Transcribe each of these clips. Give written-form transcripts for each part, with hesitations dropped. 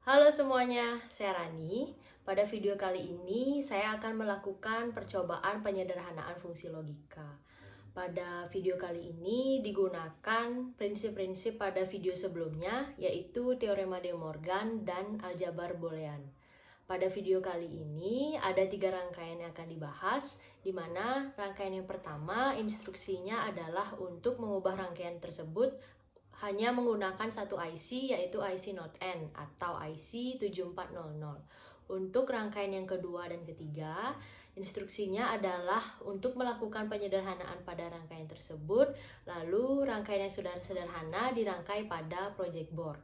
Halo semuanya, saya Rani. Pada video kali ini, saya akan melakukan percobaan penyederhanaan fungsi logika. Pada video kali ini digunakan prinsip-prinsip pada video sebelumnya, yaitu Teorema de Morgan dan aljabar Boolean. Pada video kali ini ada 3 rangkaian yang akan dibahas, di mana rangkaian yang pertama instruksinya adalah untuk mengubah rangkaian tersebut hanya menggunakan satu IC, yaitu IC Note N atau IC 7400. Untuk rangkaian yang kedua dan ketiga, instruksinya adalah untuk melakukan penyederhanaan pada rangkaian tersebut, lalu rangkaian yang sudah sederhana dirangkai pada project board.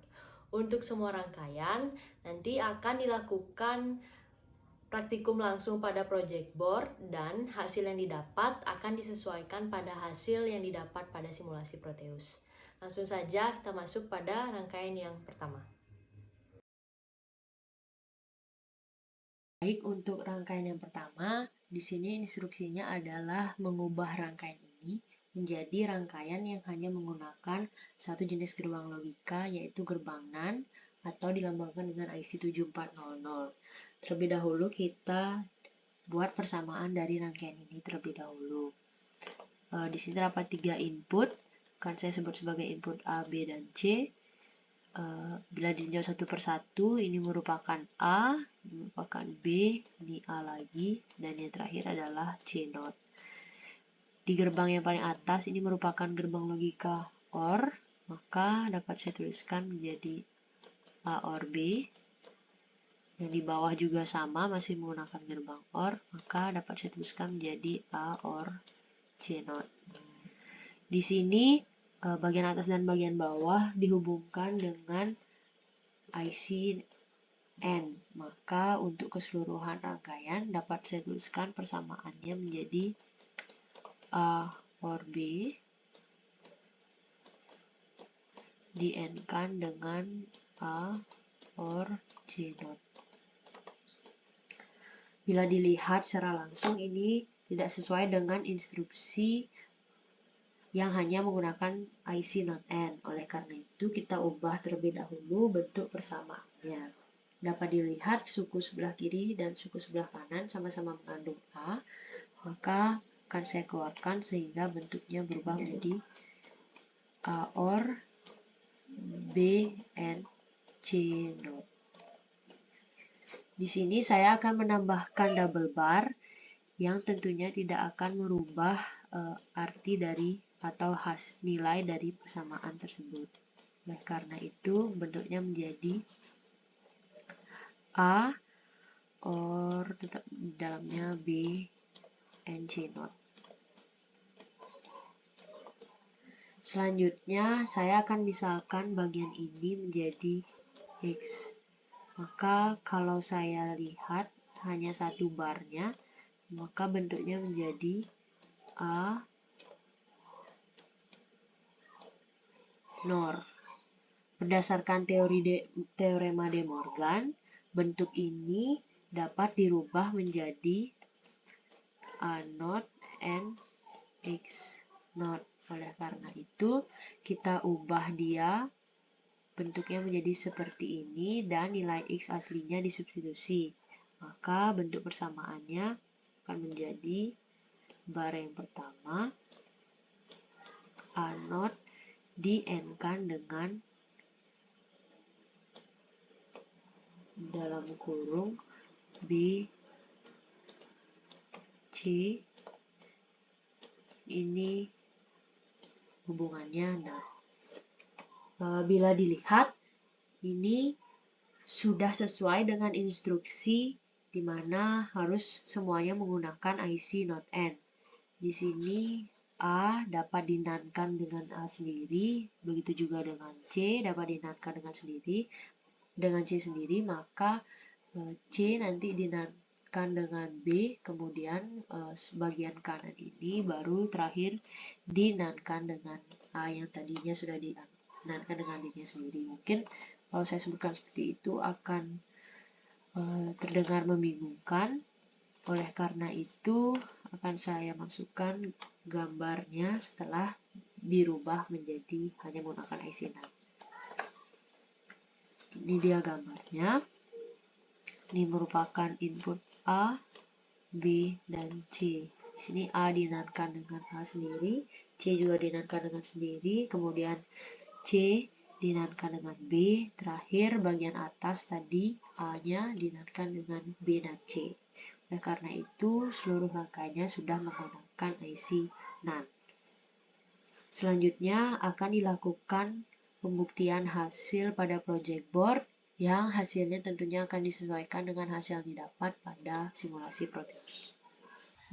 Untuk semua rangkaian, nanti akan dilakukan praktikum langsung pada project board dan hasil yang didapat akan disesuaikan pada hasil yang didapat pada simulasi Proteus. Langsung saja kita masuk pada rangkaian yang pertama. Baik, untuk rangkaian yang pertama, di sini instruksinya adalah mengubah rangkaian ini menjadi rangkaian yang hanya menggunakan satu jenis gerbang logika, yaitu gerbang NAND atau dilambangkan dengan IC 7400. Terlebih dahulu kita buat persamaan dari rangkaian ini terlebih dahulu. Di sini terdapat 3 input, akan saya sebut sebagai input A, B, dan C. Bila ditinjau satu persatu, ini merupakan A, ini merupakan B, ini A lagi, dan yang terakhir adalah C not. Di gerbang yang paling atas ini merupakan gerbang logika OR, maka dapat saya tuliskan menjadi A OR B. Yang di bawah juga sama, masih menggunakan gerbang OR, maka dapat saya tuliskan menjadi A OR C not. Di sini bagian atas dan bagian bawah dihubungkan dengan IC N. Maka untuk keseluruhan rangkaian dapat saya tuliskan persamaannya menjadi A OR B di N-kan dengan A OR C not. Bila dilihat secara langsung ini tidak sesuai dengan instruksi yang hanya menggunakan IC not N. Oleh karena itu kita ubah terlebih dahulu bentuk persamaannya. Dapat dilihat suku sebelah kiri dan suku sebelah kanan sama-sama mengandung A, maka akan saya keluarkan sehingga bentuknya berubah menjadi A OR B and C not. Di sini saya akan menambahkan double bar yang tentunya tidak akan merubah arti dari atau nilai dari persamaan tersebut. Oleh karena itu bentuknya menjadi A or tetap di dalamnya B and C not. Selanjutnya saya akan misalkan bagian ini menjadi X. Maka kalau saya lihat hanya satu barnya, maka bentuknya menjadi A NOR. Berdasarkan teorema de Morgan, bentuk ini dapat dirubah menjadi A not and X not. Oleh karena itu, kita ubah dia bentuknya menjadi seperti ini dan nilai X aslinya disubstitusi. Maka bentuk persamaannya akan menjadi bar yang pertama A not di N-kan dengan dalam kurung B C, ini hubungannya. Bila dilihat ini sudah sesuai dengan instruksi di mana harus semuanya menggunakan IC not N. Di sini A dapat dinankan dengan A sendiri, begitu juga dengan C dapat dinankan dengan C sendiri, maka C nanti dinankan dengan B, kemudian bagian kanan ini baru terakhir dinankan dengan A yang tadinya sudah dinankan dengan dirinya sendiri. Mungkin kalau saya sebutkan seperti itu akan terdengar membingungkan. Oleh karena itu akan saya masukkan gambarnya setelah dirubah menjadi hanya menggunakan IC NAND. Ini dia gambarnya. Ini merupakan input A, B, dan C. Di sini A dinankan dengan A sendiri, C juga dinankan dengan sendiri, kemudian C dinankan dengan B, terakhir bagian atas tadi A-nya dinankan dengan B dan C. Oleh karena itu, seluruh rangkaiannya sudah menggunakan IC NAND. Selanjutnya akan dilakukan pembuktian hasil pada project board yang hasilnya tentunya akan disesuaikan dengan hasil yang didapat pada simulasi Proteus.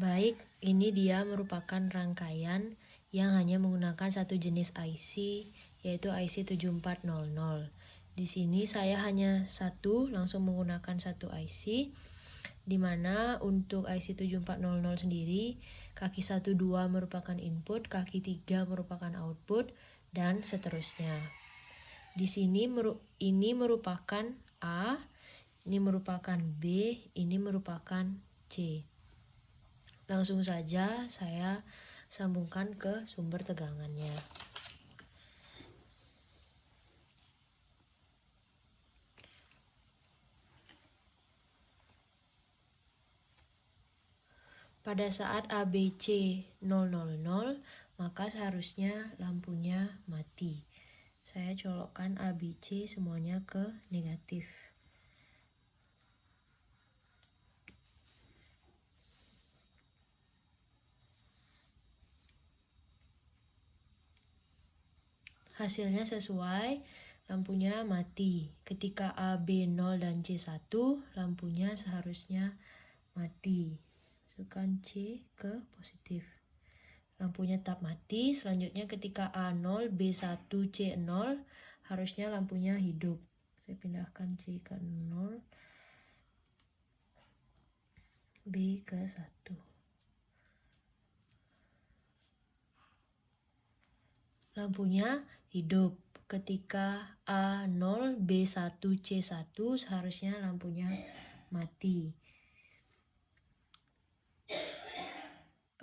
Baik, ini dia merupakan rangkaian yang hanya menggunakan satu jenis IC, yaitu IC 7400. Di sini saya hanya langsung menggunakan satu IC, di mana untuk IC 7400 sendiri, kaki 1, 2 merupakan input, kaki 3 merupakan output, dan seterusnya. Di sini ini merupakan A, ini merupakan B, ini merupakan C. Langsung saja saya sambungkan ke sumber tegangannya. Pada saat ABC 000, maka seharusnya lampunya mati. Saya colokkan ABC semuanya ke negatif. Hasilnya sesuai, lampunya mati. Ketika A, B 0 dan C 1, lampunya seharusnya mati. Masukkan C ke positif. Lampunya tetap mati. Selanjutnya ketika A 0, B 1, C 0, harusnya lampunya hidup. Saya pindahkan C ke 0, B ke 1. Lampunya hidup. Ketika A 0, B 1, C 1, seharusnya lampunya mati.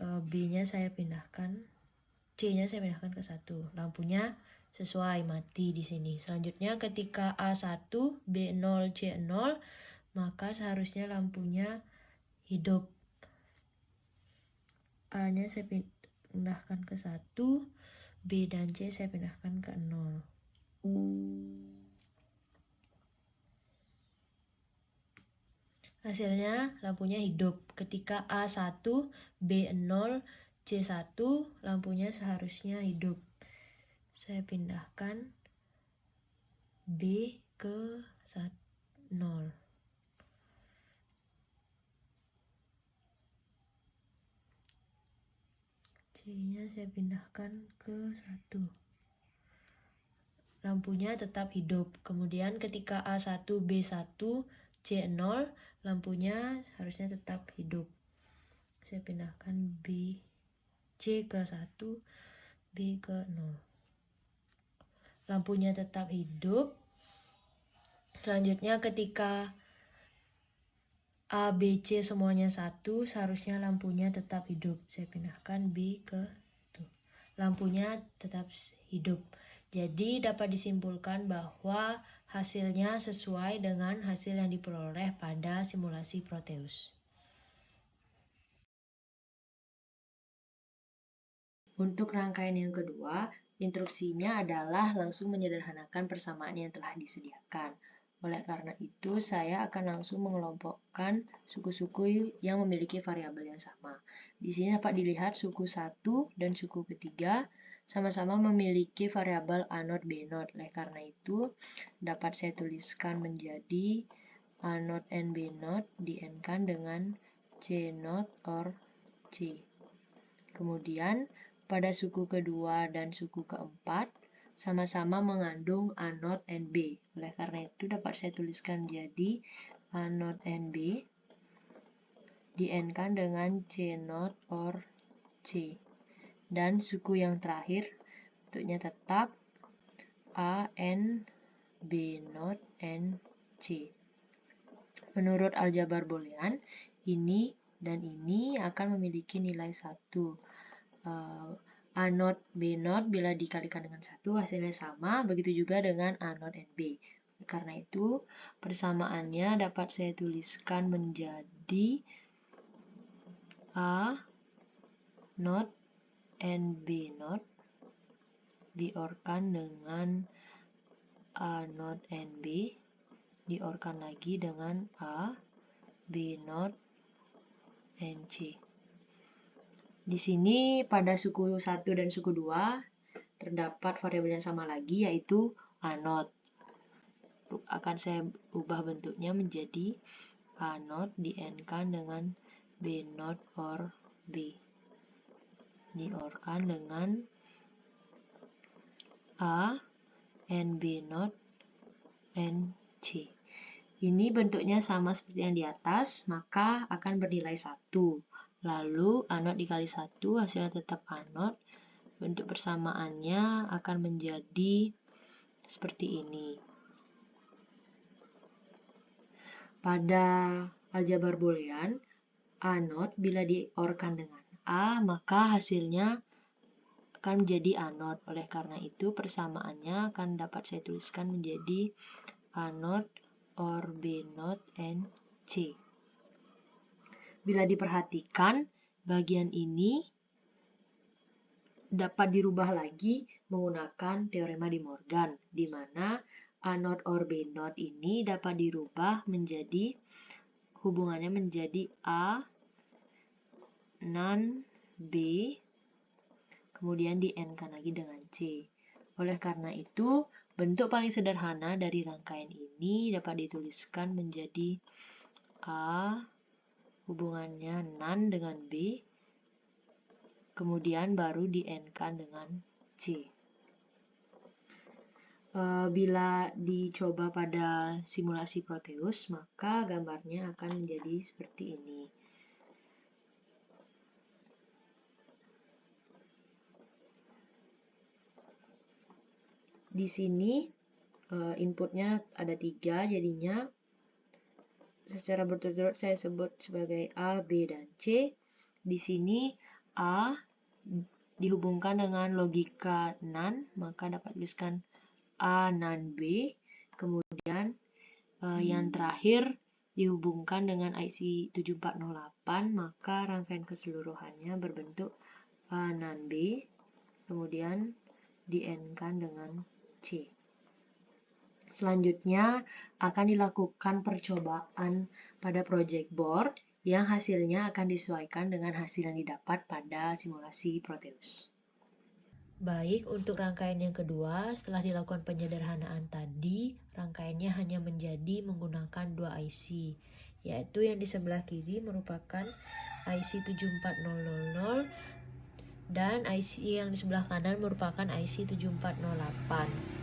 B-nya saya pindahkan, C-nya saya pindahkan ke 1. Lampunya sesuai mati di sini. Selanjutnya ketika A1, B0, C0, maka seharusnya lampunya hidup. A-nya saya pindahkan ke 1, B dan C saya pindahkan ke 0. Hasilnya lampunya hidup. Ketika A1, B0, C1, lampunya seharusnya hidup. Saya pindahkan B ke 0. C-nya saya pindahkan ke 1. Lampunya tetap hidup. Kemudian ketika A1, B1, C0, lampunya harusnya tetap hidup. Saya pindahkan B, C ke 1, B ke 0. Lampunya tetap hidup. Selanjutnya ketika A, B, C semuanya 1, seharusnya lampunya tetap hidup. Saya pindahkan B ke 1. Lampunya tetap hidup. Jadi dapat disimpulkan bahwa hasilnya sesuai dengan hasil yang diperoleh pada simulasi Proteus. Untuk rangkaian yang kedua, instruksinya adalah langsung menyederhanakan persamaan yang telah disediakan. Oleh karena itu, saya akan langsung mengelompokkan suku-suku yang memiliki variabel yang sama. Di sini dapat dilihat suku 1 dan suku ketiga sama-sama memiliki variabel A0, B0. Oleh karena itu, dapat saya tuliskan menjadi A0 and B0 di-N-kan dengan C0 or C. Kemudian, pada suku kedua dan suku keempat, sama-sama mengandung A0 and B. Oleh karena itu, dapat saya tuliskan jadi A0 and B di-N-kan dengan C0 or C. Dan suku yang terakhir, bentuknya tetap A, N, B0, N, C. Menurut aljabar boolean, ini dan ini akan memiliki nilai 1. A0, B0 bila dikalikan dengan 1 hasilnya sama, begitu juga dengan A0 and B. Karena itu, persamaannya dapat saya tuliskan menjadi A not and B not diorkan dengan A not and B, diorkan lagi dengan A, B not, and C. Di sini pada suku 1 dan suku 2 terdapat variabel yang sama lagi, yaitu A not. Akan saya ubah bentuknya menjadi A not di-n-kan dengan B not or B. Diorkan dengan A and B not and C. Ini bentuknya sama seperti yang di atas, maka akan bernilai 1. Lalu A not dikali 1 hasilnya tetap A not. Bentuk persamaannya akan menjadi seperti ini. Pada aljabar boolean, A not bila diorkan dengan A, maka hasilnya akan menjadi A not. Oleh karena itu, persamaannya akan dapat saya tuliskan menjadi A not or B not and C. Bila diperhatikan, bagian ini dapat dirubah lagi menggunakan teorema De Morgan, di mana A not or B not ini dapat dirubah menjadi hubungannya menjadi A non B, kemudian di n-kan lagi dengan C. Oleh karena itu, bentuk paling sederhana dari rangkaian ini dapat dituliskan menjadi A hubungannya non dengan B, kemudian baru di n-kan dengan C. Bila dicoba pada simulasi Proteus, maka gambarnya akan menjadi seperti ini. Di sini inputnya ada 3, jadinya secara berturut-turut saya sebut sebagai A, B, dan C. Di sini A dihubungkan dengan logika NAND, maka dapat tuliskan A NAND B. Kemudian yang terakhir dihubungkan dengan IC 7408, maka rangkaian keseluruhannya berbentuk A NAND B, kemudian di n-kan dengan C. Selanjutnya akan dilakukan percobaan pada project board yang hasilnya akan disesuaikan dengan hasil yang didapat pada simulasi Proteus. Baik, untuk rangkaian yang kedua, setelah dilakukan penyederhanaan tadi, rangkaiannya hanya menjadi menggunakan 2 IC, yaitu yang di sebelah kiri merupakan IC 74000 dan IC yang di sebelah kanan merupakan IC 7408.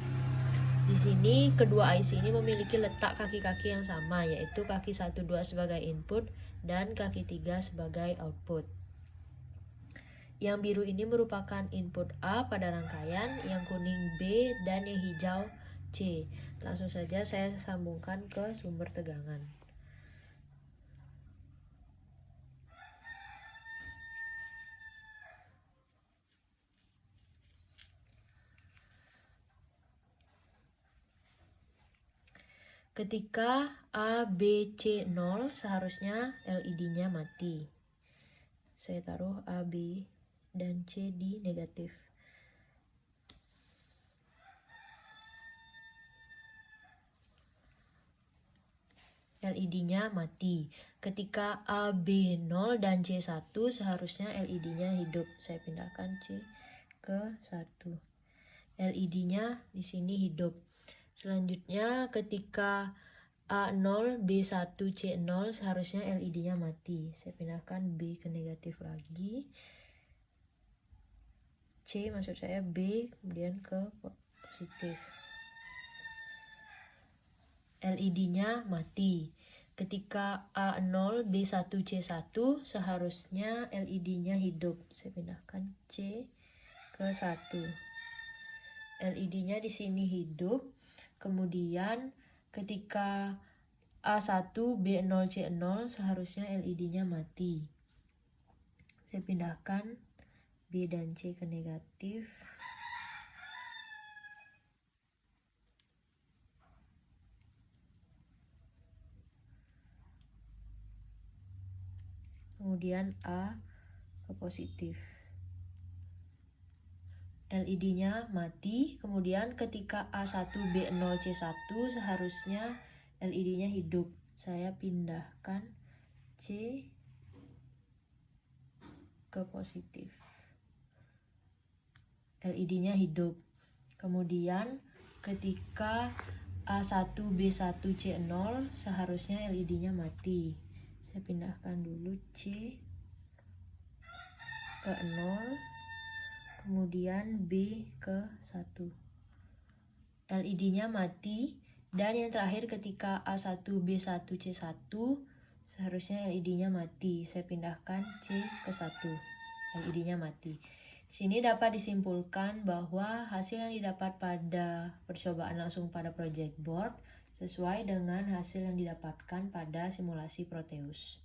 Di sini kedua IC ini memiliki letak kaki-kaki yang sama, yaitu kaki 1, 2 sebagai input dan kaki 3 sebagai output. Yang biru ini merupakan input A pada rangkaian, yang kuning B, dan yang hijau C. Langsung saja saya sambungkan ke sumber tegangan. Ketika A, B, C 0, seharusnya LED-nya mati. Saya taruh A, B, dan C di negatif. LED-nya mati. Ketika A, B 0 dan C 1, seharusnya LED-nya hidup. Saya pindahkan C ke 1. LED-nya di sini hidup. Selanjutnya ketika A0, B1, C0, seharusnya LED-nya mati. Saya pindahkan B ke negatif lagi. C maksud saya B, kemudian ke positif. LED-nya mati. Ketika A0, B1, C1, seharusnya LED-nya hidup. Saya pindahkan C ke 1. LED-nya di sini hidup. Kemudian ketika A1, B0, C0, seharusnya LED-nya mati. Saya pindahkan B dan C ke negatif. kemudian A ke positif. LED-nya mati, kemudian ketika A1B0C1 seharusnya LED-nya hidup. Saya pindahkan C ke positif. LED-nya hidup. Kemudian ketika A1B1C0 seharusnya LED-nya mati. Saya pindahkan dulu C ke 0, kemudian B ke 1. LED-nya mati, dan yang terakhir ketika A1B1C1 seharusnya LED-nya mati. Saya pindahkan C ke 1. LED-nya mati. Di sini dapat disimpulkan bahwa hasil yang didapat pada percobaan langsung pada project board sesuai dengan hasil yang didapatkan pada simulasi Proteus.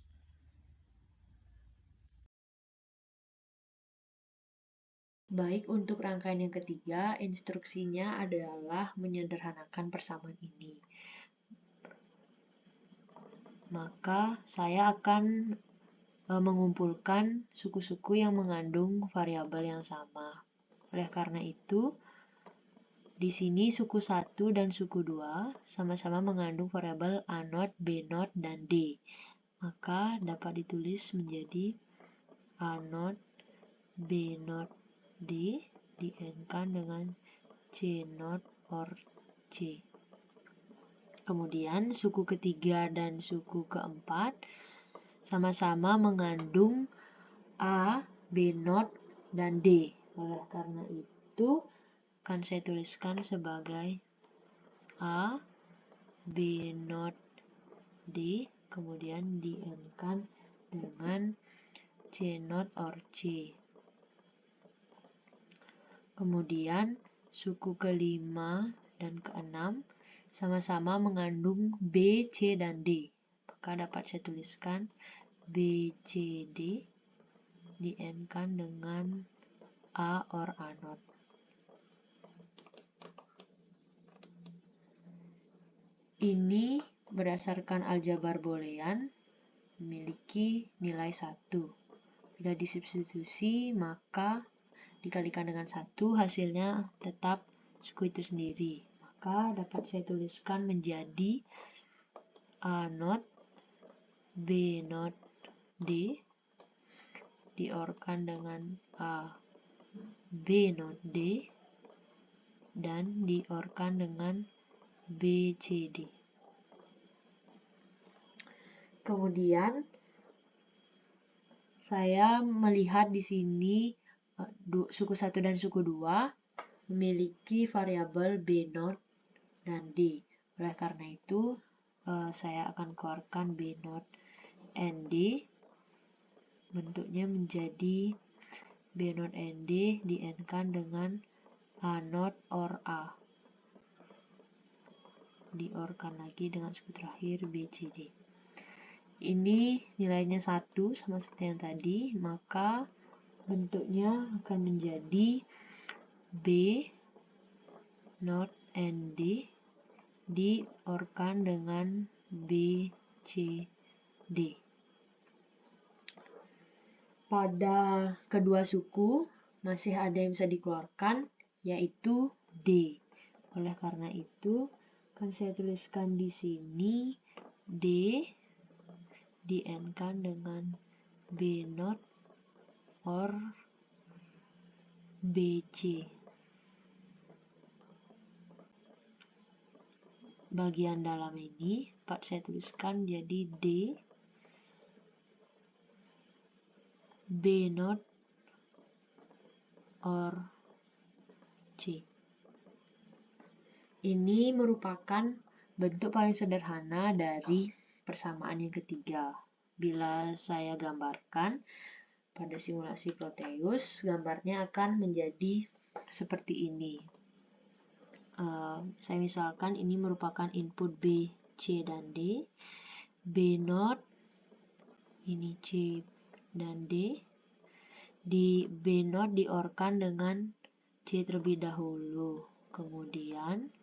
Baik, untuk rangkaian yang ketiga, instruksinya adalah menyederhanakan persamaan ini. Maka saya akan mengumpulkan suku-suku yang mengandung variabel yang sama. Oleh karena itu, di sini suku 1 dan suku 2 sama-sama mengandung variabel A0, B0, dan D. Maka dapat ditulis menjadi A0, B0, D di-N-kan dengan C0 or C. Kemudian suku ketiga dan suku keempat sama-sama mengandung A, B0, dan D. Oleh karena itu, akan saya tuliskan sebagai A, B0, D, kemudian di-N-kan dengan C0 or C. Kemudian suku kelima dan keenam sama-sama mengandung B, C, dan D. Maka dapat saya tuliskan B, C, D di-N-kan dengan A or A0. Ini berdasarkan aljabar boolean memiliki nilai 1. Bila disubstitusi maka dikalikan dengan 1, hasilnya tetap suku itu sendiri. Maka dapat saya tuliskan menjadi A0, B0, D diorkan dengan A, B0, D dan diorkan dengan B, C, D. Kemudian saya melihat di sini suku 1 dan suku 2 memiliki variabel B0 dan D. Oleh karena itu, saya akan keluarkan B0 and D. Bentuknya menjadi B0 and D di-N-kan dengan A0 or A. Diorkan lagi dengan suku terakhir B, C, D. Ini nilainya 1 sama seperti yang tadi, maka bentuknya akan menjadi B not and D diorkan dengan B, C, D. Pada kedua suku masih ada yang bisa dikeluarkan, yaitu D. Oleh karena itu, akan saya tuliskan di sini D di-N-kan dengan B not or BC. Bagian dalam ini dapat saya tuliskan jadi D B not or C. Ini merupakan bentuk paling sederhana dari persamaan yang ketiga. Bila saya gambarkan pada simulasi Proteus, gambarnya akan menjadi seperti ini. Saya misalkan ini merupakan input B, C, dan D. B0, ini C dan D. Di B0 diorkan dengan C terlebih dahulu. Kemudian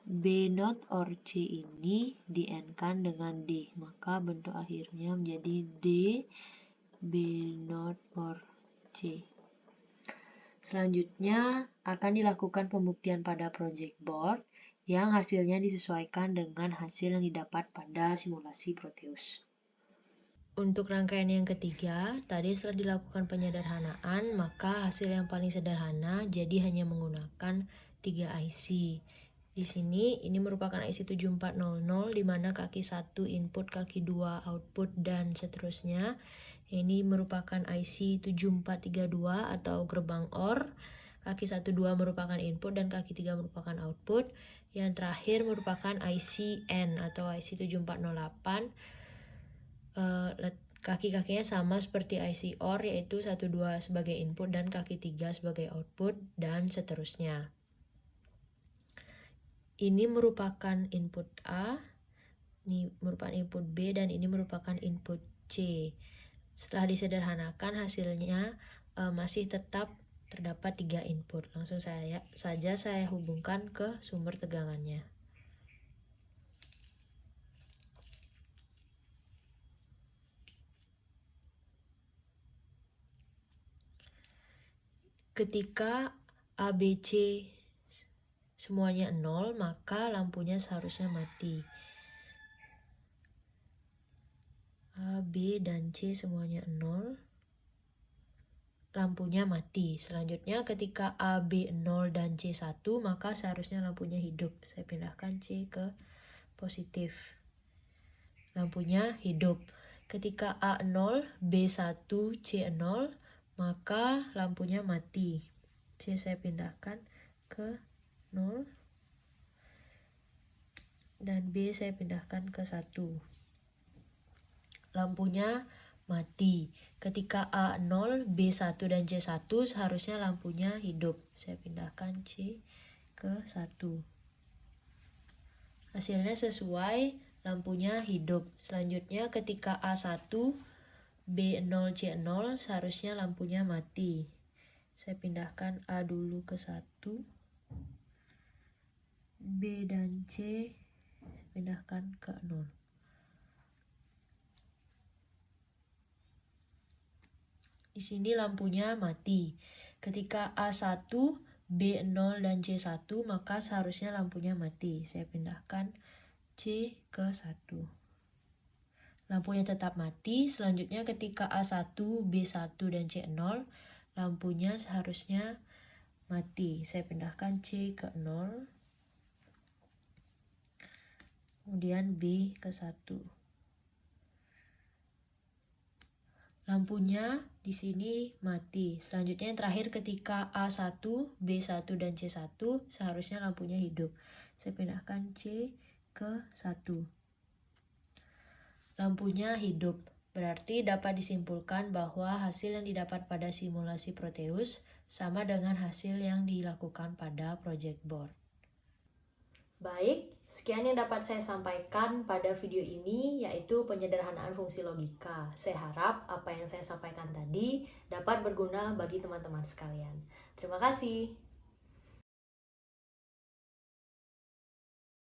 B0 or C ini di-N-kan dengan D. Maka bentuk akhirnya menjadi D B not or C. Selanjutnya akan dilakukan pembuktian pada project board yang hasilnya disesuaikan dengan hasil yang didapat pada simulasi Proteus. Untuk rangkaian yang ketiga, tadi setelah dilakukan penyederhanaan, maka hasil yang paling sederhana jadi hanya menggunakan 3 IC. Di sini ini merupakan IC 7400 di mana kaki 1 input, kaki 2 output dan seterusnya. Ini merupakan IC 7432 atau gerbang OR. Kaki 12 merupakan input dan kaki 3 merupakan output. Yang terakhir merupakan IC N atau IC 7408. Kaki-kakinya sama seperti IC OR, yaitu 12 sebagai input dan kaki 3 sebagai output dan seterusnya. Ini merupakan input A, ini merupakan input B, dan ini merupakan input C. Setelah disederhanakan hasilnya masih tetap terdapat 3 input. Langsung saja saya hubungkan ke sumber tegangannya. Ketika ABC semuanya 0, maka lampunya seharusnya mati. A, B, dan C semuanya 0, lampunya mati. Selanjutnya ketika A, B 0 dan C 1, maka seharusnya lampunya hidup. Saya pindahkan C ke positif. Lampunya hidup. Ketika A 0, B 1, C 0, maka lampunya mati. C saya pindahkan ke 0 dan B saya pindahkan ke 1. Lampunya mati. Ketika A 0, B 1 dan C 1 seharusnya lampunya hidup. Saya pindahkan C ke 1. Hasilnya sesuai, lampunya hidup. Selanjutnya ketika A 1, B 0, C 0 seharusnya lampunya mati. Saya pindahkan A dulu ke 1. B dan C saya pindahkan ke 0. Di sini lampunya mati. Ketika A1, B0 dan C1, maka seharusnya lampunya mati. Saya pindahkan C ke 1. Lampunya tetap mati. Selanjutnya ketika A1, B1 dan C0, lampunya seharusnya mati. Saya pindahkan C ke 0. Kemudian B ke 1. Lampunya di sini mati. Selanjutnya yang terakhir ketika A1, B1 dan C1 seharusnya lampunya hidup. Saya pindahkan C ke 1. Lampunya hidup. Berarti dapat disimpulkan bahwa hasil yang didapat pada simulasi Proteus sama dengan hasil yang dilakukan pada project board. Baik, sekian yang dapat saya sampaikan pada video ini, yaitu penyederhanaan fungsi logika. Saya harap apa yang saya sampaikan tadi dapat berguna bagi teman-teman sekalian. Terima kasih.